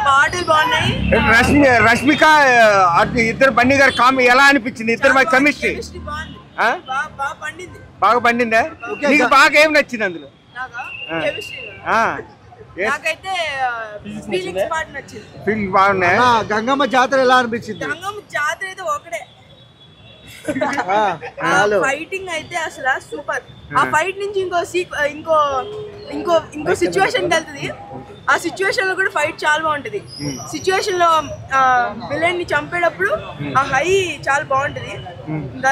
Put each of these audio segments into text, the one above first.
పాటలు బాగున్నాయి. రష్మిక ఇద్దరు బన్నీ గారు కామెడీ ఎలా అనిపించింది? ఇద్దరు కెమిస్ట్రీ బాగా పండిందా? నీకు బాగా ఏం నచ్చింది అందులో? నాకైతే ఫీలింగ్స్ పాట నచ్చింది. ఫీలింగ్స్ బాగున్నాయి. గంగమ్మ జాతర ఎలా అనిపించింది? గంగమ్మ జాతర అయితే ఒకటే, ఫైటింగ్ అయితే అసలు సూపర్. ఆ ఫైట్ నుంచి ఇంకో సిచ్యువేషన్ వెళ్తుంది. ఆ సిచ్యువేషన్ లో కూడా ఫైట్ చాలా బాగుంటది. సిచ్యువేషన్ లో విలన్ ని చంపేటప్పుడు ఆ హై చాలా బాగుంటది.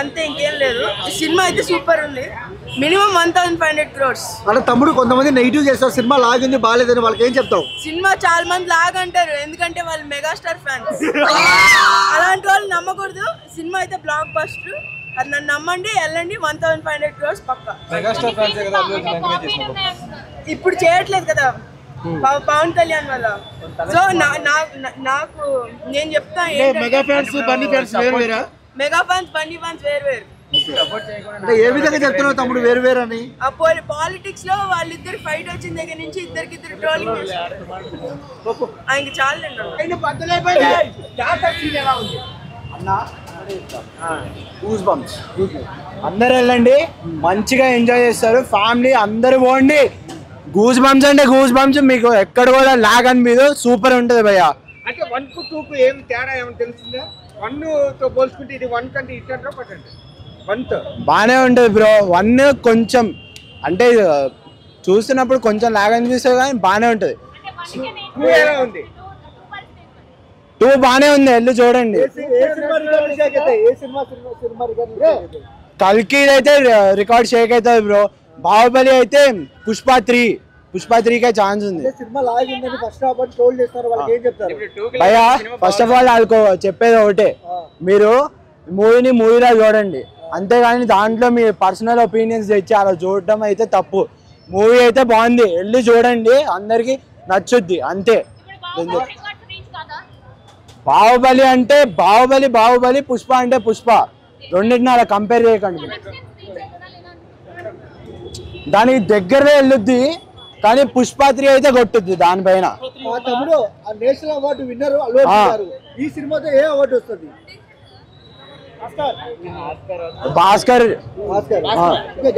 అంతే, ఇంకేం లేదు. సినిమా అయితే సూపర్ ఉంది. Minimum 1500 crores. అంటే తమ్ముడు కొంతమంది నెగిటివ్ చేస్తారు, సినిమా లాగింది బాగాలేదని, వాళ్ళకి ఏం చెప్తావు? సినిమా చాలా మంది లాగంటారు, ఎందుకంటే వాళ్ళు మెగాస్టార్ ఫ్యాన్స్. అలాంటి వాళ్ళు నమ్మకూడదు. సినిమా అయితే బ్లాక్ బస్టర్. అది నన్ను నమ్మండి, వెళ్ళండి. 1500 crores పక్కా. ఇప్పుడు చేయట్లేదు కదా పవన్ కళ్యాణ్ వల్ల. సో నాకు నేను చెప్తా, మెగా ఫ్యాన్స్ బన్నీ ఫ్యాన్స్ వేరు వేరా? మెగా ఫ్యాన్స్ బన్నీ ఫ్యాన్స్ వేరు వేరు. ఏ విధంగా చెప్తున్నావు తమ్ముడు వేరు వేరు అని? పాలిటిక్స్ లో వాళ్ళిద్దరు ఫైట్ వచ్చిన దగ్గర నుంచి ఇద్దరు ట్రోలింగ్ ఆయనకి చాలా. అందరు వెళ్ళండి, మంచిగా ఎంజాయ్ చేస్తారు. ఫ్యామిలీ అందరు పోండి. గూస్ బంప్స్ అంటే గూస్ బంప్స్, మీకు ఎక్కడ కూడా లాగ్ అని మీద సూపర్ ఉంటుంది భయ్య. అంటే 1 కు 2 కు ఏం తేడా ఏమైనా తెలిసిందా? 1 తో పోల్చుకుంటే ఇది 1 కంటే ఇట్లా పట్టండి. 1 తో బాగానే ఉంటుంది బ్రో. 1 కొంచెం అంటే చూస్తున్నప్పుడు కొంచెం లాగ్ అనిపిస్తుంది, కానీ బాగానే ఉంటుంది. 2 బాగానే ఉంది, వెళ్ళి చూడండి. కల్కి అయితే రికార్డ్ షేక్ అవుతుంది బ్రో. బాహుబలి అయితే పుష్ప 3కే ఛాన్స్ ఉంది భయ్యా. ఫస్ట్ ఆఫ్ ఆల్ వాళ్ళకు చెప్పేది ఒకటే, మీరు మూవీలా చూడండి, అంతేగాని దాంట్లో మీ పర్సనల్ ఒపీనియన్స్ తెచ్చి అలా చూడటం అయితే తప్పు. మూవీ అయితే బాగుంది, వెళ్ళి చూడండి, అందరికి నచ్చుద్ది అంతే. బాహుబలి అంటే బాహుబలి, పుష్ప అంటే పుష్ప, రెండింటిని అలా కంపేర్ చేయకండి. దానికి దగ్గరే వెళ్ళుద్ది, కానీ పుష్ప 3 అయితే కొట్టుద్ది దానిపైన. తమ్ముడు national award winner Allu Arjun గారు, ఈ సినిమాతో ఏ అవార్డు వస్తుంది? భాస్కర్.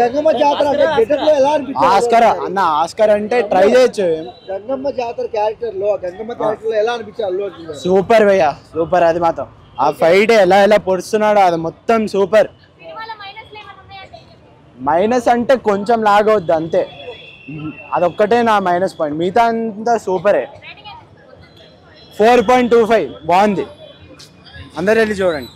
గంగమ్మ జాతర ఎలా అనిపించింది? ఆస్కర్ అంటే ట్రై చేయొచ్చు. గంగమ్మ జాతర క్యారెక్టర్ లో ఎలా అనిపించింది అల్లు అర్జున్ గారు? సూపర్ భయ్యా, సూపర్. అది మాత్రం ఆ ఫైట్ ఎలా పొడుస్తున్నాడు, అది మొత్తం సూపర్. మైనస్ అంటే కొంచెం లాగవద్దు అంతే, అదొక్కటే నా మైనస్ పాయింట్. మిగతా అంతా సూపరే. 4.25 బాగుంది, అందరు వెళ్ళి చూడండి.